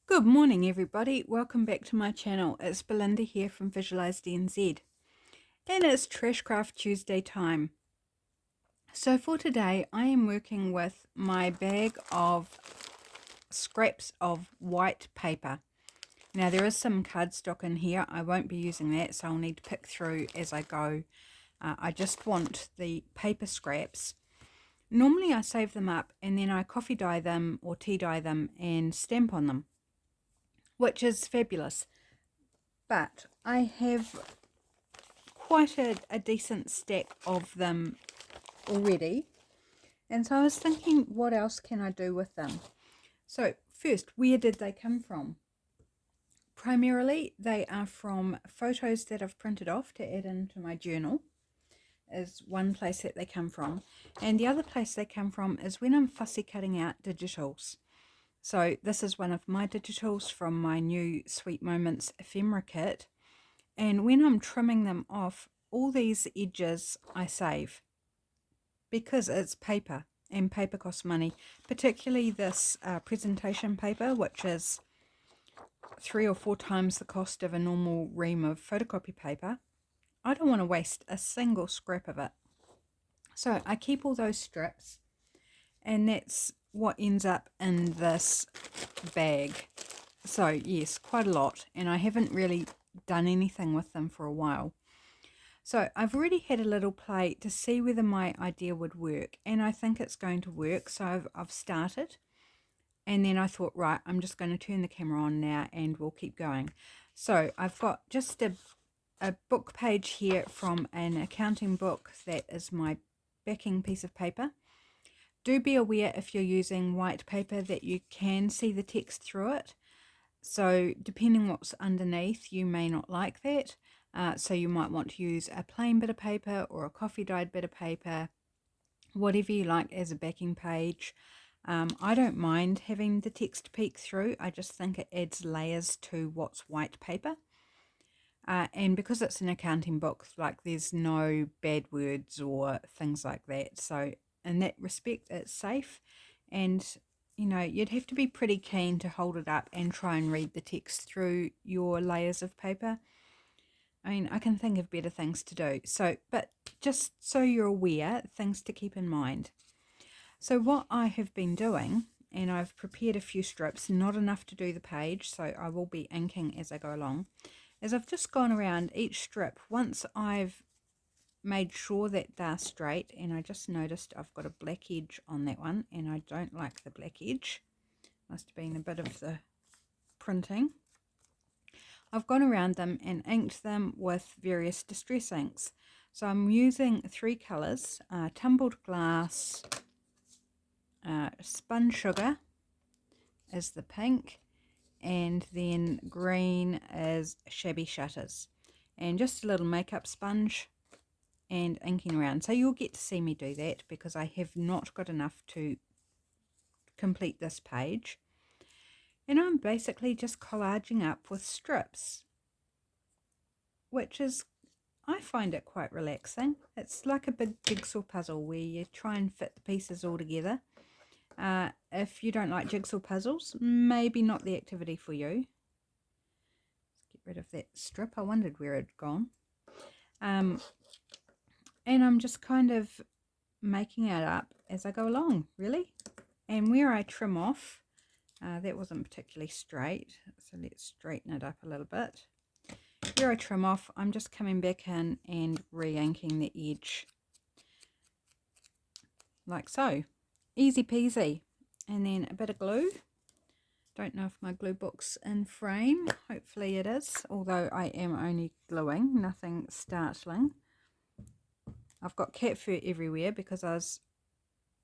Good morning everybody, welcome back to my channel. It's Belinda here from Visualized NZ and it's Trashcraft Tuesday time. So for today I am working with my bag of scraps of white paper. Now there is some cardstock in here, I won't be using that, so I'll need to pick through as I go. I just want the paper scraps. Normally I save them up and then I coffee dye them or tea dye them and stamp on them, which is fabulous. But I have quite a decent stack of them already, and so I was thinking, what else can I do with them? So first, where did they come from? Primarily they are from photos that I've printed off to add into my journal, is one place that they come from, and the other place they come from is when I'm fussy cutting out digitals. So this is one of my digitals from my new Sweet Moments ephemera kit. And when I'm trimming them off, all these edges I save because it's paper and paper costs money, particularly this presentation paper, which is 3 or 4 times the cost of a normal ream of photocopy paper. I don't want to waste a single scrap of it. So I keep all those strips, and that's what ends up in this bag. So yes, quite a lot, and I haven't really done anything with them for a while. So I've already had a little play to see whether my idea would work, and I think it's going to work. So I've started, and then I thought, right, I'm just going to turn the camera on now and we'll keep going. So I've got just a book page here from an accounting book that is my backing piece of paper. Do be aware if you're using white paper that you can see the text through it. So depending what's underneath, you may not like that. So you might want to use a plain bit of paper or a coffee dyed bit of paper, whatever you like as a backing page. I don't mind having the text peek through. I just think it adds layers to what's white paper. And because it's an accounting book, like there's no bad words or things like that. So in that respect, it's safe. And you know, you'd have to be pretty keen to hold it up and try and read the text through your layers of paper. I mean, I can think of better things to do. So, but just so you're aware, things to keep in mind. So what I have been doing, and I've prepared a few strips, not enough to do the page, so I will be inking as I go along, is I've just gone around each strip once I've made sure that they're straight, and I just noticed I've got a black edge on that one, and I don't like the black edge. Must have been a bit of the printing. I've gone around them and inked them with various distress inks. So I'm using 3 colours, tumbled glass, spun sugar is the pink, and then green is shabby shutters, and just a little makeup sponge and inking around. So you'll get to see me do that because I have not got enough to complete this page. And I'm basically just collaging up with strips, which is, I find it quite relaxing. It's like a big jigsaw puzzle where you try and fit the pieces all together. If you don't like jigsaw puzzles, maybe not the activity for you. Let's get rid of that strip. I wondered where it had gone. And I'm just kind of making it up as I go along, really. And where I trim off, that wasn't particularly straight, so let's straighten it up a little bit. Where I trim off, I'm just coming back in and re-inking the edge, like so. Easy peasy. And then a bit of glue. Don't know if my glue book's in frame. Hopefully it is, although I am only gluing, nothing startling. I've got cat fur everywhere because I was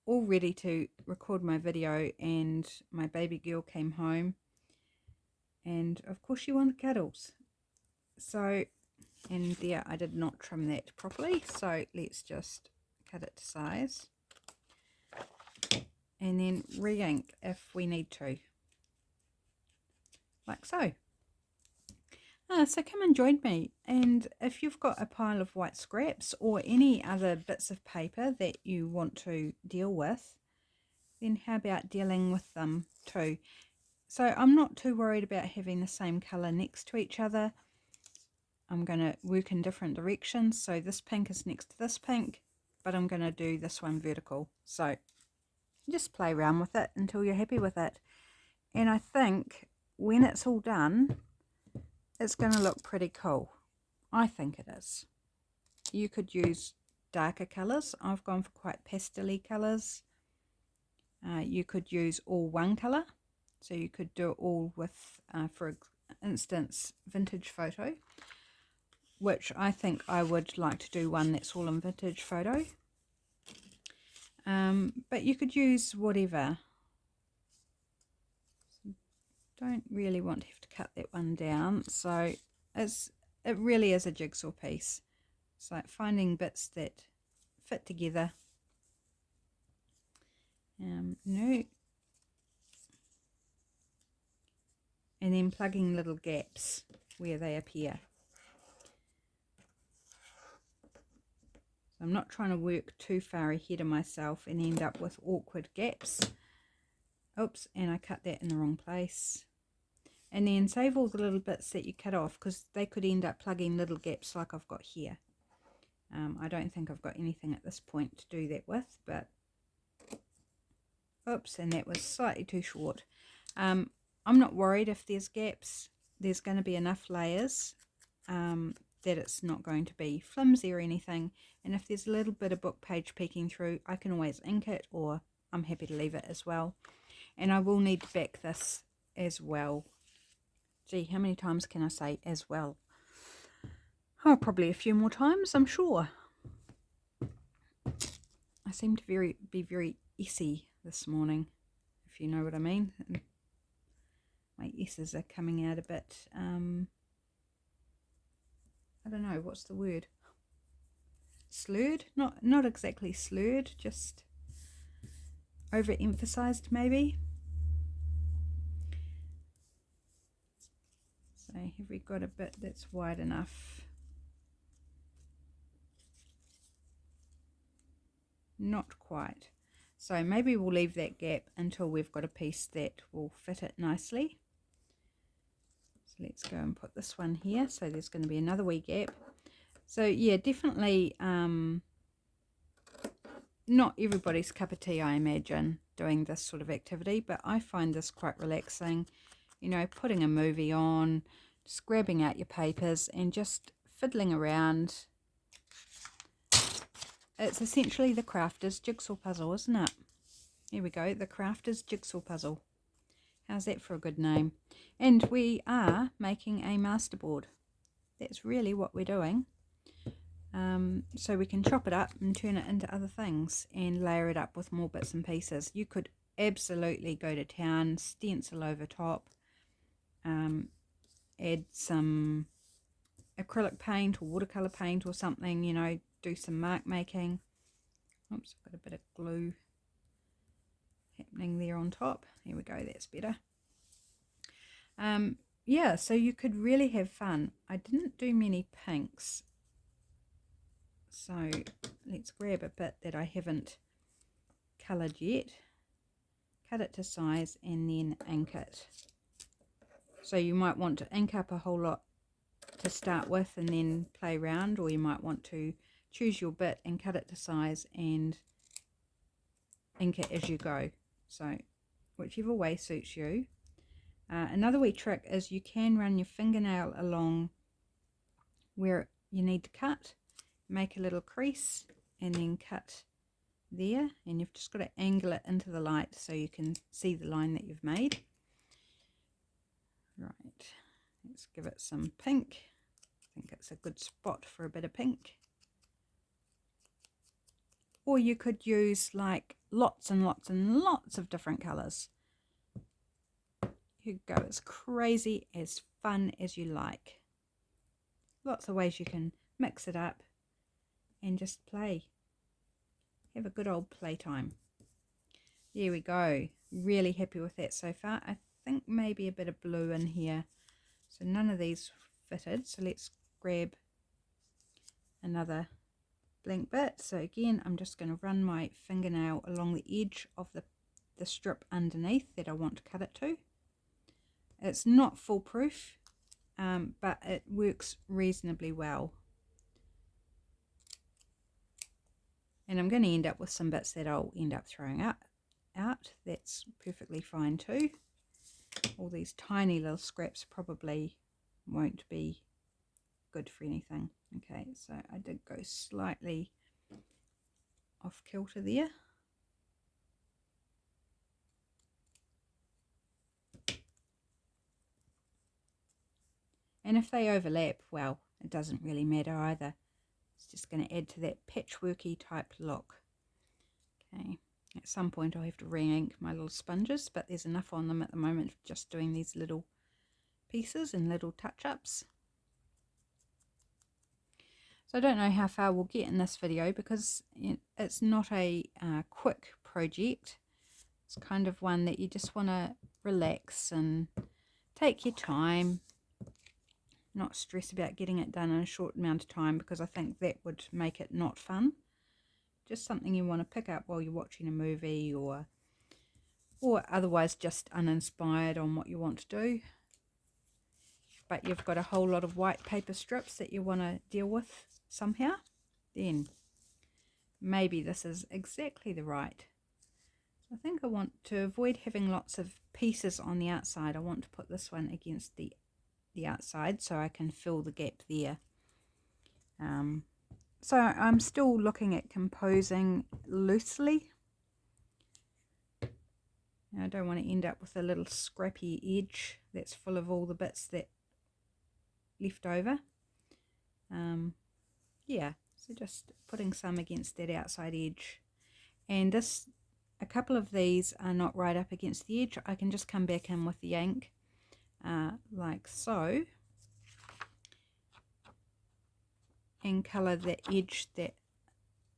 all ready to record my video and my baby girl came home. And of course she wanted cuddles. So, and there I did not trim that properly. So let's just cut it to size. And then re-ink if we need to, like so. So come and join me, and if you've got a pile of white scraps or any other bits of paper that you want to deal with, then how about dealing with them too? So I'm not too worried about having the same colour next to each other. I'm going to work in different directions. So this pink is next to this pink, but I'm going to do this one vertical. So just play around with it until you're happy with it. And I think when it's all done, it's going to look pretty cool. I think it is. You could use darker colours. I've gone for quite pastel-y colours. You could use all one colour. So you could do it all with, for instance, vintage photo, which I think I would like to do one that's all in vintage photo. But you could use whatever. Don't really want to have to cut that one down. So it really is a jigsaw piece. It's like finding bits that fit together. No. And then plugging little gaps where they appear. So I'm not trying to work too far ahead of myself and end up with awkward gaps. Oops, and I cut that in the wrong place. And then save all the little bits that you cut off, because they could end up plugging little gaps like I've got here. I don't think I've got anything at this point to do that with, but oops, and that was slightly too short. I'm not worried if there's gaps. There's going to be enough layers that it's not going to be flimsy or anything. And if there's a little bit of book page peeking through, I can always ink it, or I'm happy to leave it as well. And I will need to back this as well. Gee, how many times can I say as well? Oh, probably a few more times, I'm sure. I seem to be very essy this morning, if you know what I mean. My S's are coming out a bit, I don't know, what's the word? Slurred? Not exactly slurred, just overemphasized maybe. So have we got a bit that's wide enough? Not quite. So maybe we'll leave that gap until we've got a piece that will fit it nicely. So let's go and put this one here. So there's going to be another wee gap. So yeah, definitely not everybody's cup of tea, I imagine, doing this sort of activity, but I find this quite relaxing. You know, putting a movie on, just grabbing out your papers and just fiddling around. It's essentially the crafter's jigsaw puzzle, isn't it? Here we go, the crafter's jigsaw puzzle. How's that for a good name? And we are making a masterboard. That's really what we're doing. So we can chop it up and turn it into other things and layer it up with more bits and pieces. You could absolutely go to town, stencil over top, add some acrylic paint or watercolor paint or something, you know, do some mark making. Oops, I've got a bit of glue happening there on top. There we go, that's better. Yeah, so you could really have fun. I didn't do many pinks, so let's grab a bit that I haven't coloured yet, cut it to size and then ink it. So you might want to ink up a whole lot to start with and then play around, or you might want to choose your bit and cut it to size and ink it as you go. So whichever way suits you. Another wee trick is you can run your fingernail along where you need to cut, make a little crease and then cut there, and you've just got to angle it into the light so you can see the line that you've made. Right, let's give it some pink. I think it's a good spot for a bit of pink. Or you could use like lots and lots and lots of different colours. You could go as crazy, as fun as you like. Lots of ways you can mix it up and just play. Have a good old playtime. There we go. Really happy with that so far. I think maybe a bit of blue in here. So none of these fitted. So let's grab another blank bit. So again, I'm just going to run my fingernail along the edge of the strip underneath that I want to cut it to. It's not foolproof, but it works reasonably well. And I'm going to end up with some bits that I'll end up throwing out. That's perfectly fine too. All these tiny little scraps probably won't be good for anything. Okay, so I did go slightly off kilter there. And if they overlap, well, it doesn't really matter either. It's just going to add to that patchworky type look. Okay, at some point I'll have to re-ink my little sponges, but there's enough on them at the moment for just doing these little pieces and little touch-ups. So I don't know how far we'll get in this video because it's not a quick project. It's kind of one that you just want to relax and take your time, not stress about getting it done in a short amount of time, because I think that would make it not fun. Just something you want to pick up while you're watching a movie or otherwise just uninspired on what you want to do. But you've got a whole lot of white paper strips that you want to deal with somehow, then maybe this is exactly the right. I think I want to avoid having lots of pieces on the outside. I want to put this one against the outside so I can fill the gap there. So I'm still looking at composing loosely. I don't want to end up with a little scrappy edge that's full of all the bits that left over. Yeah, so just putting some against that outside edge. And a couple of these are not right up against the edge. I can just come back in with the ink like so and colour the edge that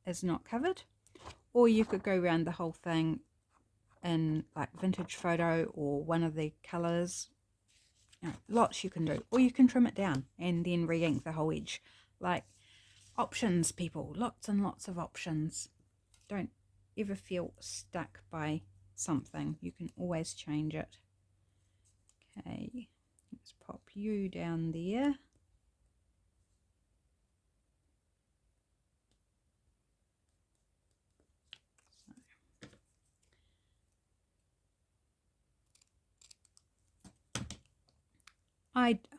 is not covered. Or you could go around the whole thing in like vintage photo or one of the colours. Lots you can do. Or you can trim it down and then re-ink the whole edge. Like, options, people. Lots and lots of options. Don't ever feel stuck by something. You can always change it. Okay, let's pop you down there.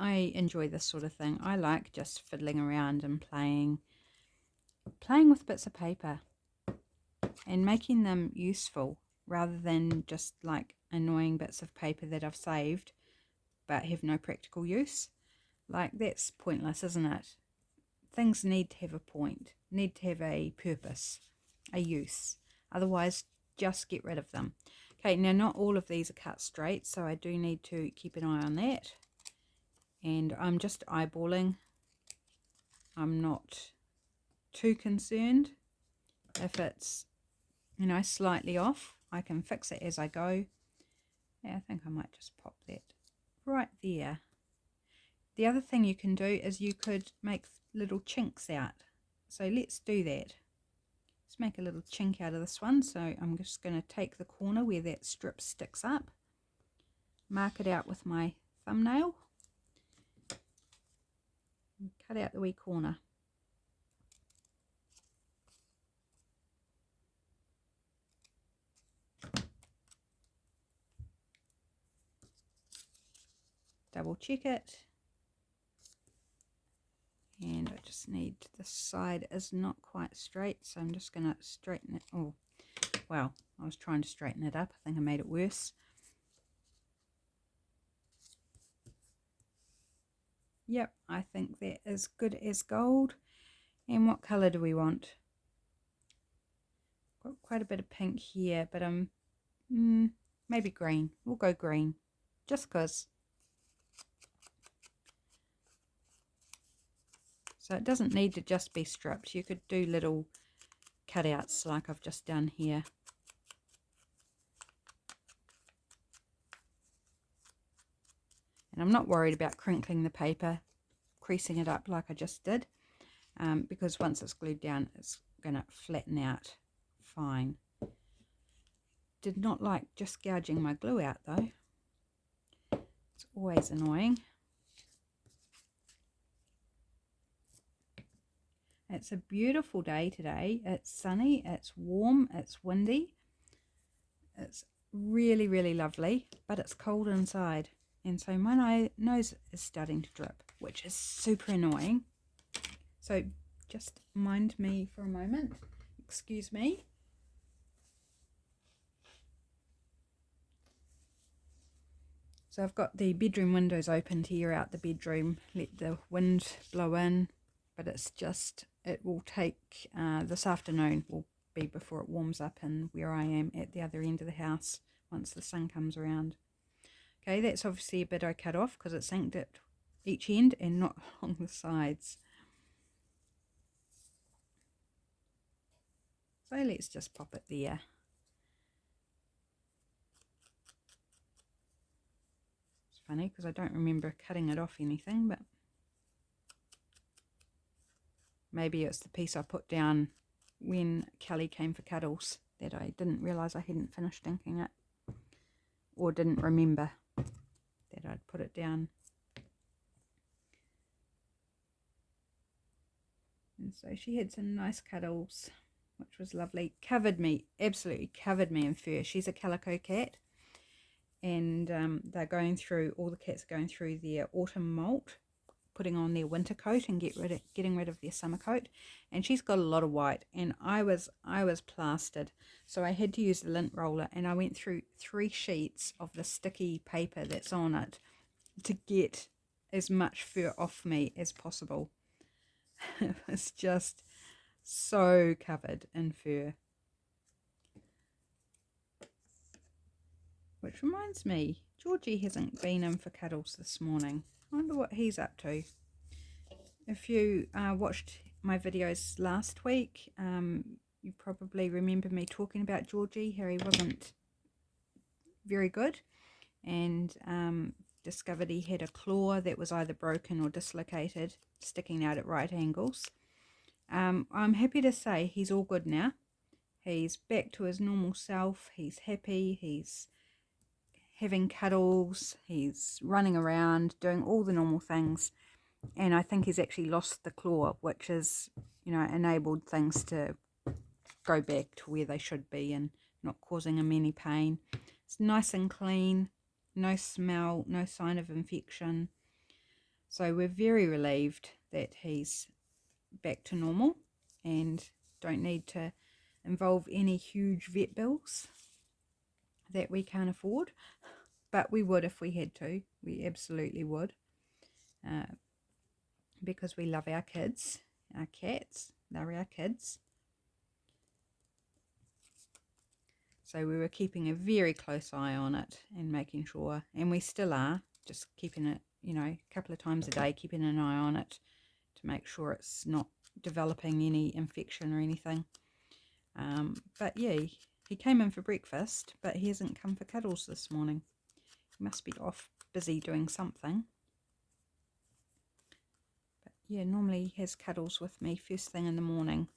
I enjoy this sort of thing. I like just fiddling around and playing with bits of paper and making them useful rather than just like annoying bits of paper that I've saved but have no practical use. Like, that's pointless, isn't it? Things need to have a point, need to have a purpose, a use. Otherwise, just get rid of them. Okay, now not all of these are cut straight, so I do need to keep an eye on that. And I'm just eyeballing. I'm not too concerned if it's, you know, slightly off. I can fix it as I go. Yeah, I think I might just pop that right there. The other thing you can do is you could make little chinks out. So let's do that. Let's make a little chink out of this one. So I'm just going to take the corner where that strip sticks up, mark it out with my thumbnail, and cut out the wee corner. Double check it. And I just need, this side is not quite straight, so I'm just going to straighten it. Oh, well, I was trying to straighten it up. I think I made it worse. Yep, I think that is good as gold. And what colour do we want? Got quite a bit of pink here, but maybe green. We'll go green, just because. So it doesn't need to just be stripped. You could do little cutouts like I've just done here. And I'm not worried about crinkling the paper, creasing it up like I just did, because once it's glued down, it's going to flatten out fine. Did not like just gouging my glue out though. It's always annoying. It's a beautiful day today. It's sunny, it's warm, it's windy. It's really, really lovely, but it's cold inside. And so my nose is starting to drip, which is super annoying. So just mind me for a moment. Excuse me. So I've got the bedroom windows open to air out the bedroom, let the wind blow in, but it's just, it will take, this afternoon will be before it warms up in where I am at the other end of the house once the sun comes around. Okay, that's obviously a bit I cut off because it's inked at each end and not along the sides. So let's just pop it there. It's funny because I don't remember cutting it off anything, but maybe it's the piece I put down when Kelly came for cuddles that I didn't realise I hadn't finished inking it, or didn't remember that I'd put it down. And so she had some nice cuddles, which was lovely. Covered me, absolutely covered me in fur. She's a calico cat, and they're going through, all the cats are going through their autumn molt, putting on their winter coat and getting rid of their summer coat. And she's got a lot of white, and I was plastered, so I had to use the lint roller, and I went through 3 sheets of the sticky paper that's on it to get as much fur off me as possible. It was just so covered in fur. Which reminds me, Georgie hasn't been in for cuddles this morning. I wonder what he's up to. If you watched my videos last week, you probably remember me talking about Georgie. Harry wasn't very good, and discovered he had a claw that was either broken or dislocated, sticking out at right angles. I'm happy to say he's all good now. He's back to his normal self. He's happy. He's having cuddles. He's running around, doing all the normal things. And I think he's actually lost the claw, which has, you know, enabled things to go back to where they should be and not causing him any pain. It's nice and clean, no smell, no sign of infection. So we're very relieved that he's back to normal and don't need to involve any huge vet bills that we can't afford. But we would if we had to. We absolutely would. Because we love our kids, our cats, they're our kids. So we were keeping a very close eye on it and making sure, and we still are, just keeping it, you know, a couple of times a day, keeping an eye on it to make sure it's not developing any infection or anything. But yeah, he came in for breakfast, but he hasn't come for cuddles this morning. He must be off busy doing something. But yeah, normally he has cuddles with me first thing in the morning.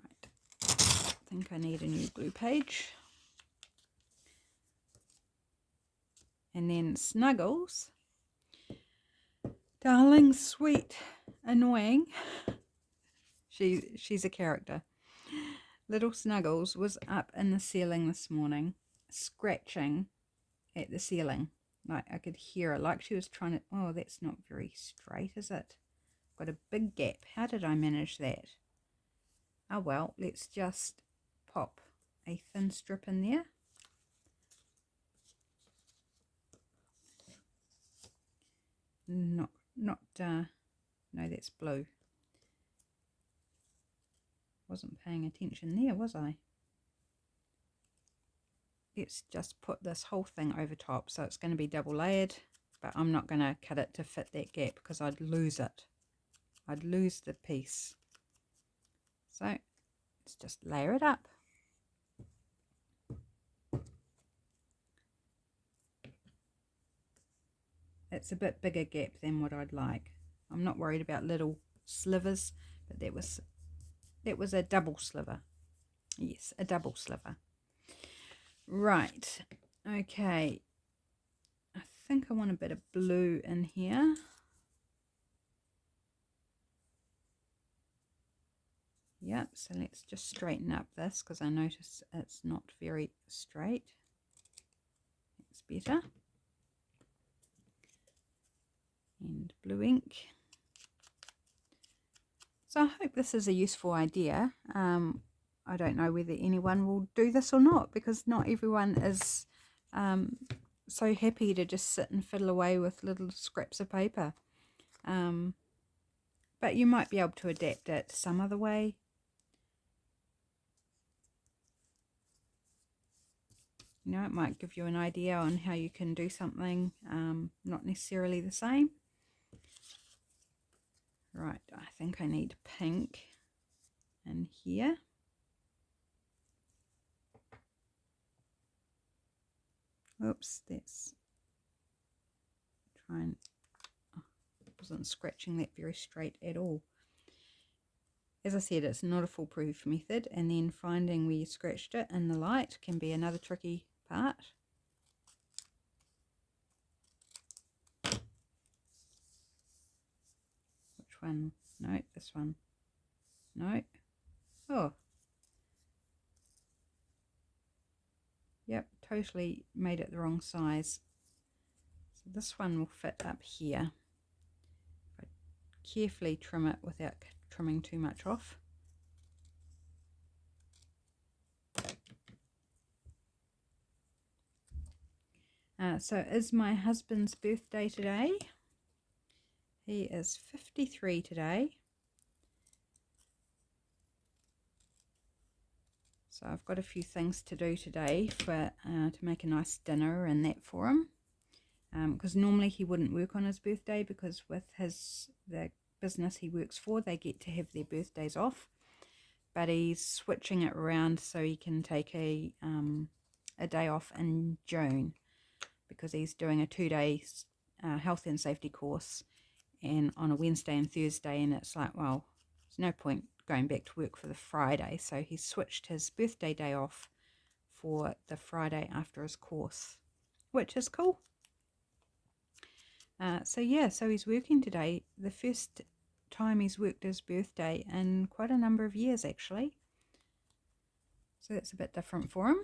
Right. I think I need a new glue page. And then Snuggles, darling, sweet, annoying, she's a character. Little Snuggles was up in the ceiling this morning, scratching at the ceiling. Like I could hear her, like she was trying to, oh, that's not very straight, is it? Got a big gap. How did I manage that? Oh well, let's just pop a thin strip in there. No, that's blue. Wasn't paying attention there, was I? Let's just put this whole thing over top, so it's going to be double layered, but I'm not going to cut it to fit that gap because I'd lose it. I'd lose the piece. So let's just layer it up. It's a bit bigger gap than what I'd like. I'm not worried about little slivers, but that was a double sliver. Yes, a double sliver. Right, okay, think I want a bit of blue in here. Yep, so let's just straighten up this because I notice it's not very straight. That's better. And blue ink. So I hope this is a useful idea. I don't know whether anyone will do this or not, because not everyone is so happy to just sit and fiddle away with little scraps of paper. But you might be able to adapt it some other way. You know, it might give you an idea on how you can do something not necessarily the same. Right, I think I need pink in here. Oops, that's trying. Oh, wasn't scratching that very straight at all. As I said, it's not a foolproof method, and then finding where you scratched it in the light can be another tricky part. Which one? No, this one. No. Oh. Yep, totally made it the wrong size. So this one will fit up here. If I carefully trim it without trimming too much off. So it is my husband's birthday today. He is 53 today. So I've got a few things to do today for to make a nice dinner and that for him. Because normally he wouldn't work on his birthday, because with the business he works for, they get to have their birthdays off. But he's switching it around so he can take a day off in June, because he's doing a 2-day health and safety course, and on a Wednesday and Thursday, and it's like, well, there's no point going back to work for the Friday, so he switched his birthday day off for the Friday after his course, which is cool. So yeah, so he's working today, the first time he's worked his birthday in quite a number of years actually, so that's a bit different for him.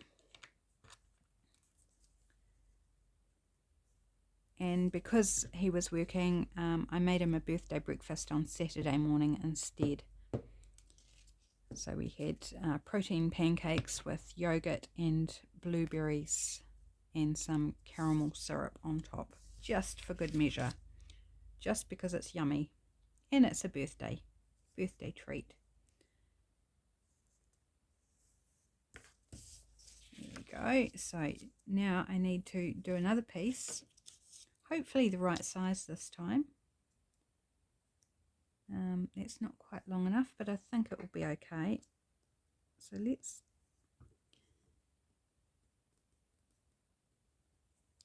And because he was working, I made him a birthday breakfast on Saturday morning instead. So we had protein pancakes with yogurt and blueberries and some caramel syrup on top, just for good measure, just because it's yummy and it's a birthday treat. There we go. So now I need to do another piece, hopefully the right size this time. It's not quite long enough, but I think it will be okay. So let's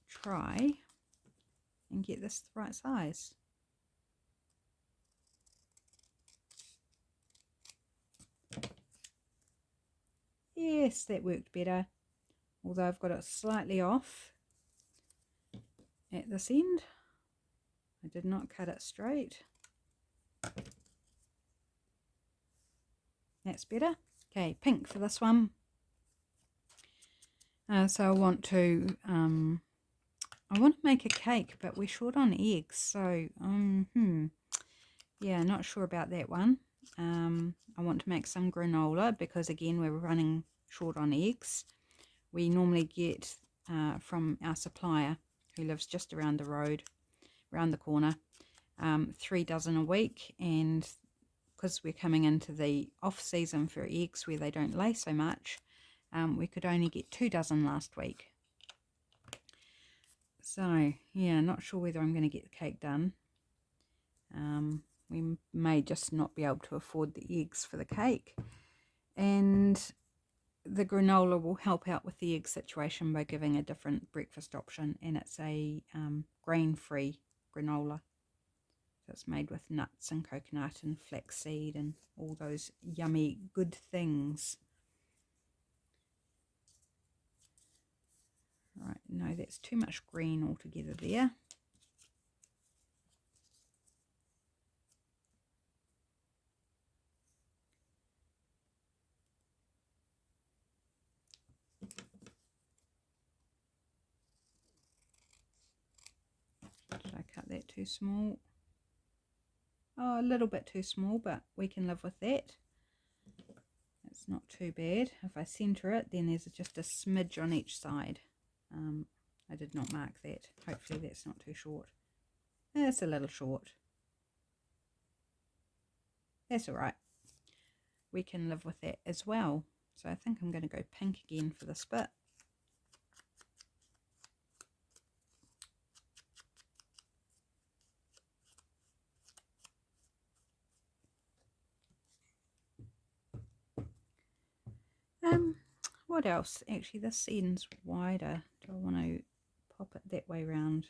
try and get this the right size. Yes, that worked better, although I've got it slightly off at this end. I did not cut it straight. That's better. Okay, pink for this one. So I want to make a cake, but we're short on eggs, so yeah, not sure about that one. I want to make some granola, because again we're running short on eggs. We normally get from our supplier, who lives just around the road, around the corner, 3 dozen a week, and because we're coming into the off season for eggs where they don't lay so much, we could only get 2 dozen last week. So yeah, not sure whether I'm going to get the cake done. We may just not be able to afford the eggs for the cake, and the granola will help out with the egg situation by giving a different breakfast option, and it's a grain-free granola. So it's made with nuts and coconut and flaxseed and all those yummy good things. Right, no, that's too much green altogether there. Did I cut that too small? Oh, a little bit too small, but we can live with that. It's not too bad. If I centre it, then there's just a smidge on each side. I did not mark that. Hopefully that's not too short. It's a little short. That's all right. We can live with that as well. So I think I'm going to go pink again for this bit. What else? Actually, this end's wider. Do I want to pop it that way round?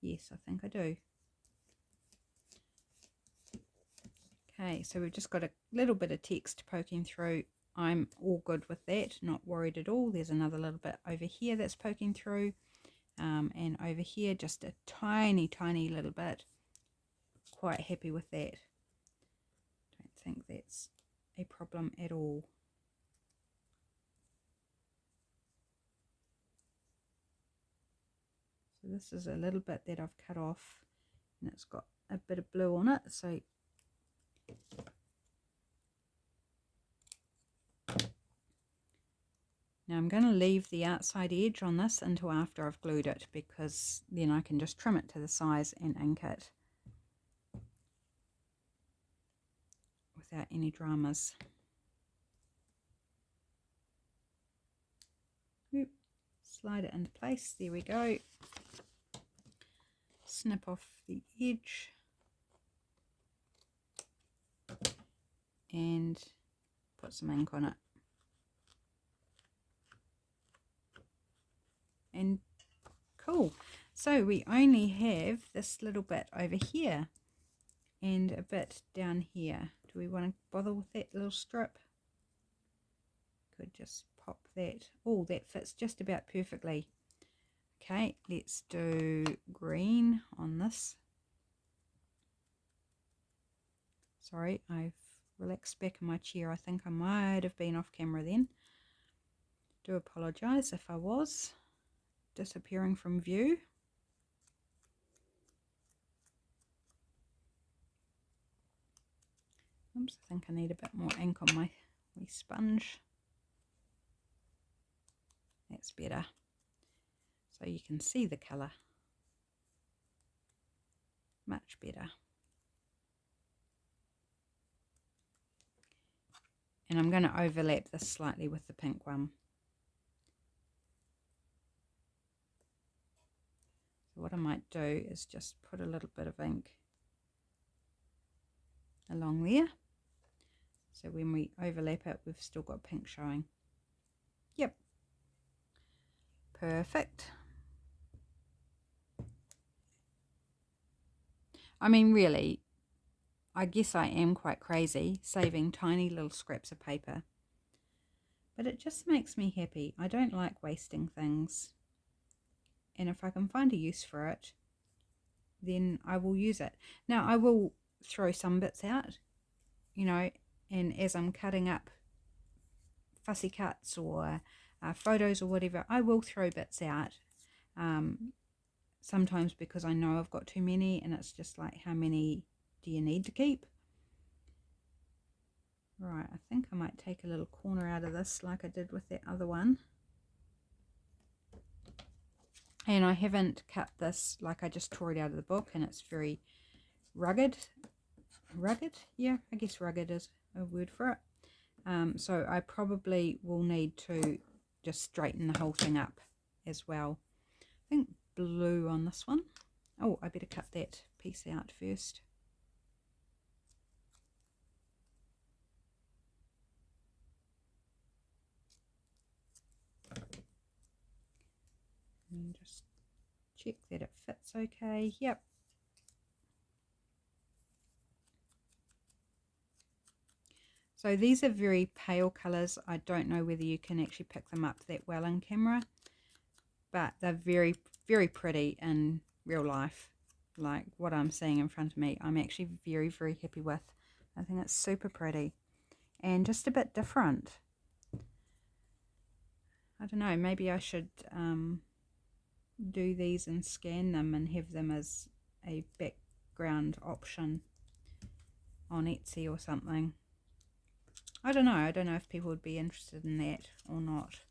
Yes, I think I do. Okay, so we've just got a little bit of text poking through. I'm all good with that, not worried at all. There's another little bit over here that's poking through, and over here just a tiny little bit. Quite happy with that. Don't think that's a problem at all. So this is a little bit that I've cut off, and it's got a bit of blue on it. So now I'm going to leave the outside edge on this until after I've glued it, because then I can just trim it to the size and ink it without any dramas. Oop. Slide it into place. There we go. Snip off the edge and put some ink on it. And cool. So we only have this little bit over here and a bit down here. Do we want to bother with that little strip? Could just pop that. Oh, that fits just about perfectly. Okay, let's do green on this. Sorry, I've relaxed back in my chair. I think I might have been off camera then. Do apologise if I was disappearing from view. Oops, I think I need a bit more ink on my sponge. That's better. So you can see the colour. Much better. And I'm going to overlap this slightly with the pink one. So what I might do is just put a little bit of ink along there. So when we overlap it, we've still got pink showing. Yep. Perfect. I mean, really, I guess I am quite crazy saving tiny little scraps of paper. But it just makes me happy. I don't like wasting things. And if I can find a use for it, then I will use it. Now, I will throw some bits out, you know, and as I'm cutting up fussy cuts or photos or whatever, I will throw bits out. Sometimes because I know I've got too many, and it's just like, how many do you need to keep? Right, I think I might take a little corner out of this like I did with that other one. And I haven't cut this, like I just tore it out of the book, and it's very rugged. Rugged? Yeah, I guess rugged is a word for it. So I probably will need to just straighten the whole thing up as well. I think blue on this one. Oh, I better cut that piece out first. And just check that it fits okay. Yep. So these are very pale colours. I don't know whether you can actually pick them up that well in camera, but they're very, very pretty in real life. Like what I'm seeing in front of me, I'm actually very, very happy with. I think it's super pretty and just a bit different. I don't know, maybe I should do these and scan them and have them as a background option on Etsy or something. I don't know if people would be interested in that or not.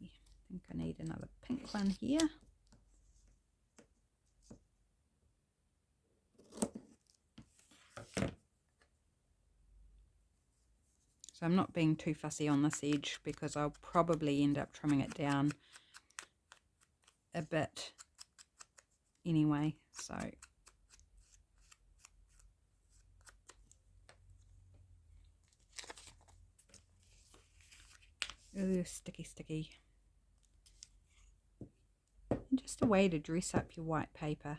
I think I need another pink one here. So I'm not being too fussy on this edge because I'll probably end up trimming it down a bit anyway. So ooh, sticky. And just a way to dress up your white paper.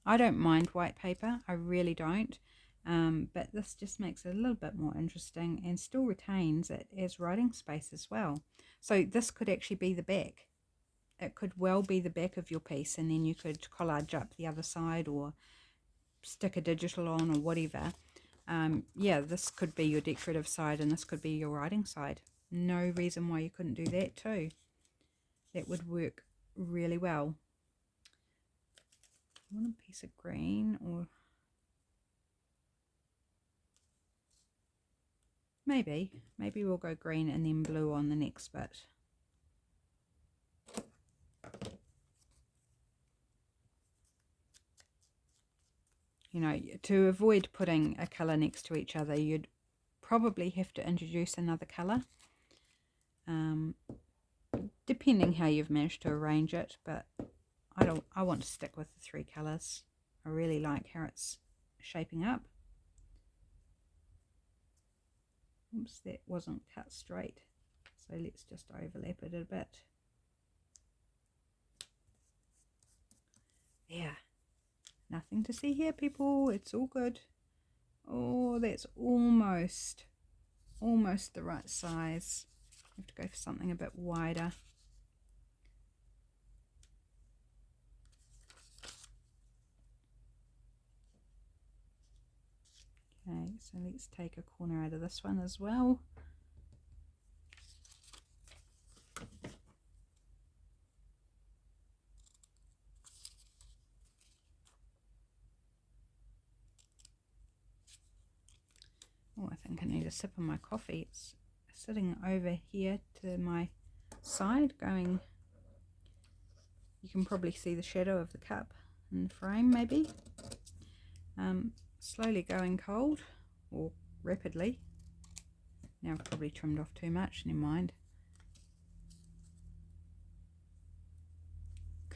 I don't mind white paper, I really don't. But this just makes it a little bit more interesting and still retains it as writing space as well. So this could actually be the back. It could well be the back of your piece, and then you could collage up the other side or stick a digital on or whatever. Yeah, this could be your decorative side and this could be your writing side. No reason why you couldn't do that too. That would work really well. I want a piece of green, or maybe we'll go green and then blue on the next bit. You know, to avoid putting a colour next to each other, you'd probably have to introduce another colour, depending how you've managed to arrange it, but I want to stick with the 3 colours. I really like how it's shaping up. Oops, that wasn't cut straight, so let's just overlap it a bit. There. Nothing to see here, people. It's all good. Oh, that's almost the right size. I have to go for something a bit wider. Okay, so let's take a corner out of this one as well. Oh, I think I need a sip of my coffee. It's sitting over here to my side going, you can probably see the shadow of the cup in the frame maybe. Slowly going cold, or rapidly. Now I've probably trimmed off too much, never mind.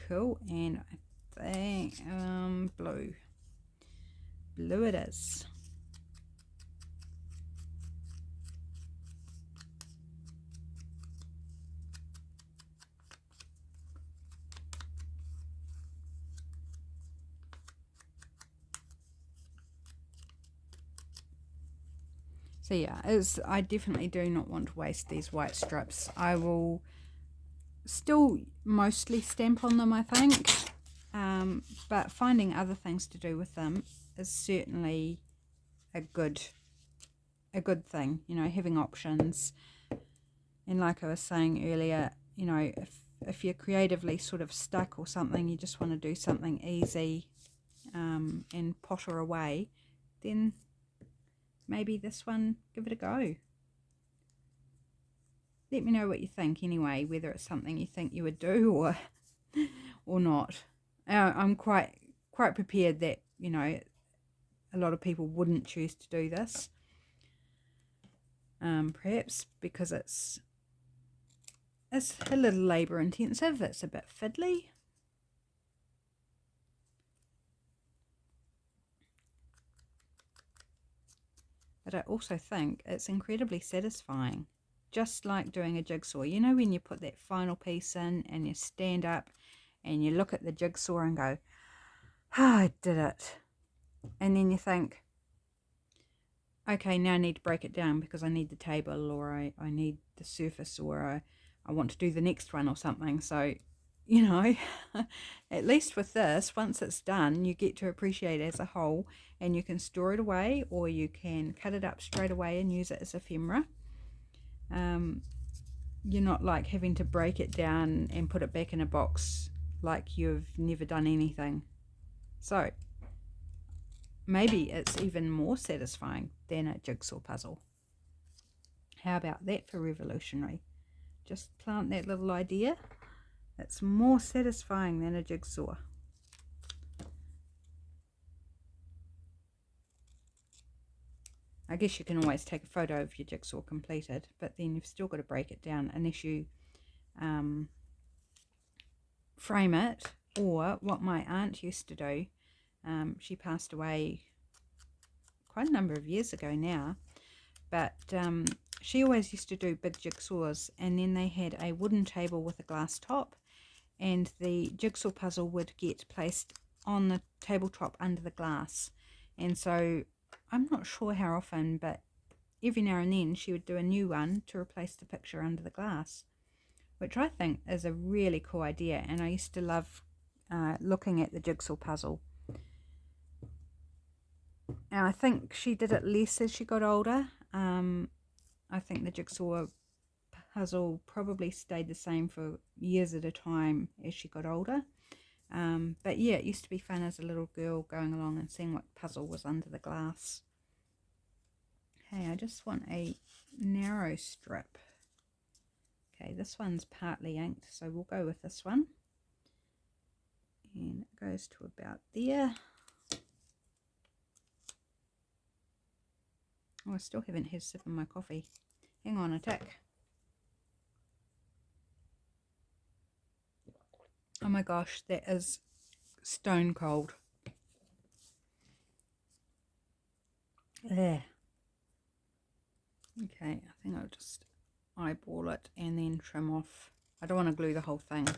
Cool, and I think blue it is. So yeah, I definitely do not want to waste these white strips. I will still mostly stamp on them, I think, but finding other things to do with them is certainly a good thing, you know, having options. And like I was saying earlier, you know, if you're creatively sort of stuck or something, you just want to do something easy and potter away, then maybe this one, give it a go. Let me know what you think anyway, whether it's something you think you would do or not. I'm quite prepared that, you know, a lot of people wouldn't choose to do this, perhaps because it's a little labour intensive, it's a bit fiddly. But I also think it's incredibly satisfying, just like doing a jigsaw. You know, when you put that final piece in and you stand up and you look at the jigsaw and go, ah, I did it. and then you think, okay, now I need to break it down because I need the table, or I need the surface, or I want to do the next one or something. So, you know, at least with this, once it's done, you get to appreciate it as a whole, and you can store it away, or you can cut it up straight away and use it as ephemera. You're not like having to break it down and put it back in a box like you've never done anything. So maybe it's even more satisfying than a jigsaw puzzle. How about that for revolutionary? Just plant that little idea. It's more satisfying than a jigsaw. I guess you can always take a photo of your jigsaw completed, but then you've still got to break it down unless you frame it, or what my aunt used to do. She passed away quite a number of years ago now, but she always used to do big jigsaws, and then they had a wooden table with a glass top, and the jigsaw puzzle would get placed on the tabletop under the glass. And so I'm not sure how often, but every now and then she would do a new one to replace the picture under the glass, which I think is a really cool idea. And I used to love looking at the jigsaw puzzle. And I think she did it less as she got older. I think the jigsaw puzzle probably stayed the same for years at a time as she got older. But yeah, it used to be fun as a little girl going along and seeing what puzzle was under the glass. Okay, I just want a narrow strip. Okay, this one's partly inked, so we'll go with this one. And it goes to about there. Oh, I still haven't had a sip of my coffee. Hang on a tick. Oh my gosh, that is stone cold. There. Okay, I think I'll just eyeball it and then trim off. I don't want to glue the whole thing,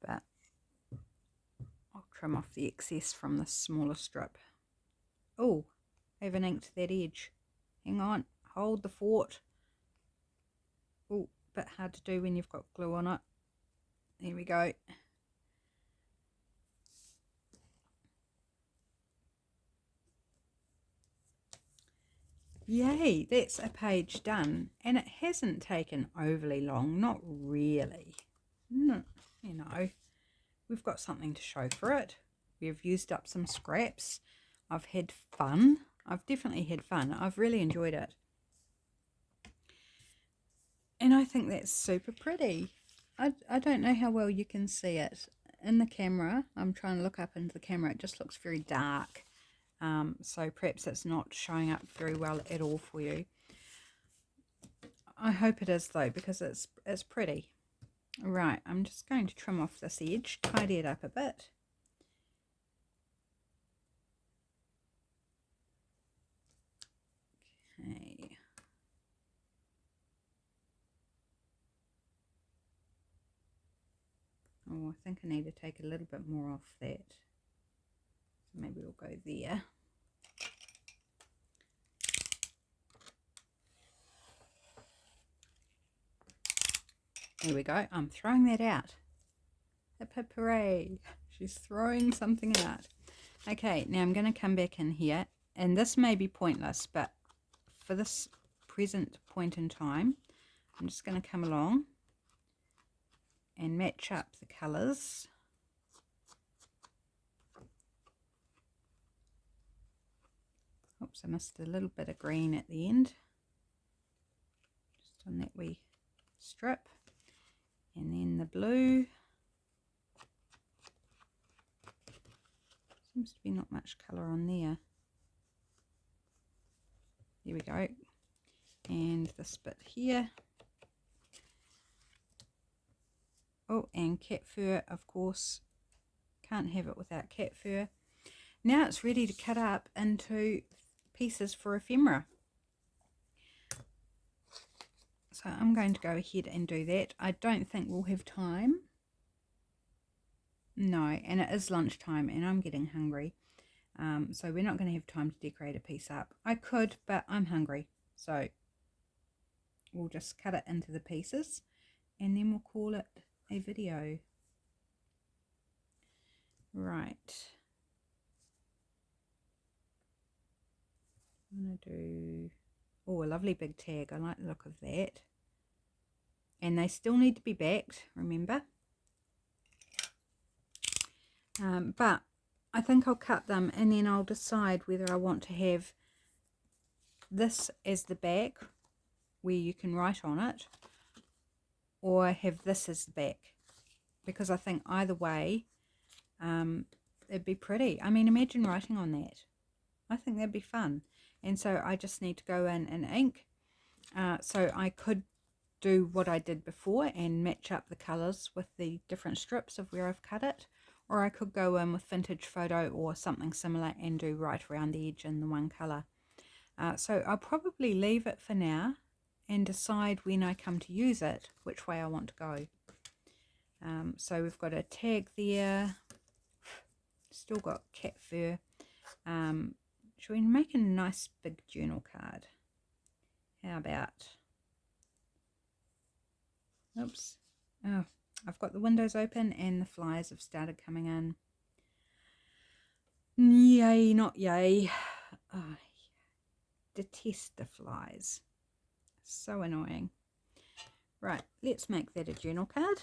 but I'll trim off the excess from the smaller strip. Oh, I haven't inked that edge. Hang on, hold the fort. Oh, bit hard to do when you've got glue on it. There we go. Yay, that's a page done, and it hasn't taken overly long, not really. No, you know, we've got something to show for it. We've used up some scraps. I've had fun. I've definitely had fun. I've really enjoyed it. And I think that's super pretty. I don't know how well you can see it in the camera. I'm trying to look up into the camera. It just looks very dark. So perhaps it's not showing up very well at all for you. I hope it is though, because it's pretty. Right, I'm just going to trim off this edge, tidy it up a bit. Okay. Oh, I think I need to take a little bit more off that. So maybe we'll go there. There we go. I'm throwing that out. Hip hip hooray. She's throwing something out. Okay, now I'm going to come back in here. And this may be pointless, but for this present point in time, I'm just going to come along and match up the colours. Oops, I missed a little bit of green at the end. Just on that wee strip. And then the blue. Seems to be not much colour on there. There we go. And this bit here. Oh, and cat fur, of course. Can't have it without cat fur. Now it's ready to cut up into pieces for ephemera. So I'm going to go ahead and do that. I don't think we'll have time. No, and it is lunchtime and I'm getting hungry. So we're not going to have time to decorate a piece up. I could, but I'm hungry. So we'll just cut it into the pieces and then we'll call it a video. Right. I'm going to do, oh, a lovely big tag. I like the look of that. And they still need to be backed, remember. But I think I'll cut them and then I'll decide whether I want to have this as the back where you can write on it, or have this as the back, because I think either way it'd be pretty. I mean, imagine writing on that. I think that'd be fun. And so I just need to go in and ink. So I could do what I did before and match up the colours with the different strips of where I've cut it, or I could go in with Vintage Photo or something similar and do right around the edge in the one colour. So I'll probably leave it for now and decide when I come to use it which way I want to go. So we've got a tag there, still got cat fur. Should we make a nice big journal card? How about, oops, oh, I've got the windows open and the flies have started coming in. Yay, not yay. Oh, detest the flies. So annoying. Right, let's make that a journal card.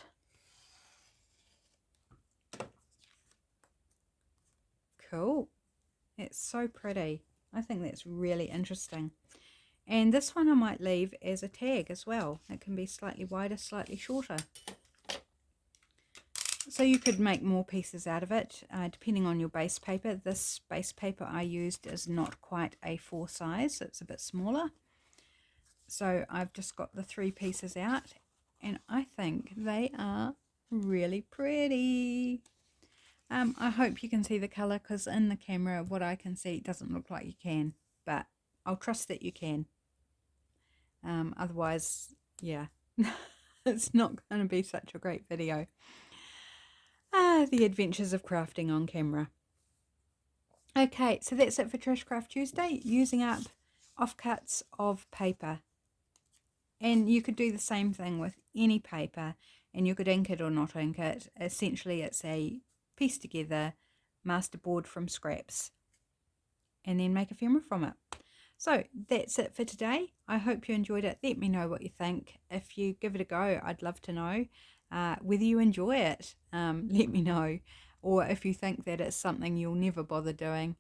Cool. It's so pretty. I think that's really interesting. And this one I might leave as a tag as well. It can be slightly wider, slightly shorter. So you could make more pieces out of it, depending on your base paper. This base paper I used is not quite A4 size. It's a bit smaller. So I've just got the 3 pieces out, and I think they are really pretty. I hope you can see the colour, because in the camera what I can see, it doesn't look like you can, but I'll trust that you can. Otherwise, yeah, it's not going to be such a great video. The adventures of crafting on camera. Okay, so that's it for Trash Craft Tuesday, using up offcuts of paper. And you could do the same thing with any paper, and you could ink it or not ink it. Essentially, it's a piece together masterboard from scraps, and then make ephemera from it. So that's it for today. I hope you enjoyed it. Let me know what you think. If you give it a go, I'd love to know whether you enjoy it. Let me know. Or if you think that it's something you'll never bother doing,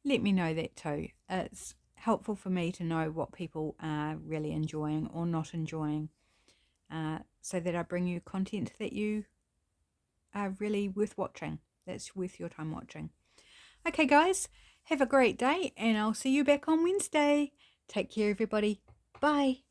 let me know that too. It's helpful for me to know what people are really enjoying or not enjoying, so that I bring you content that you are really worth watching, that's worth your time watching. Okay guys, have a great day, and I'll see you back on Wednesday. Take care everybody. Bye.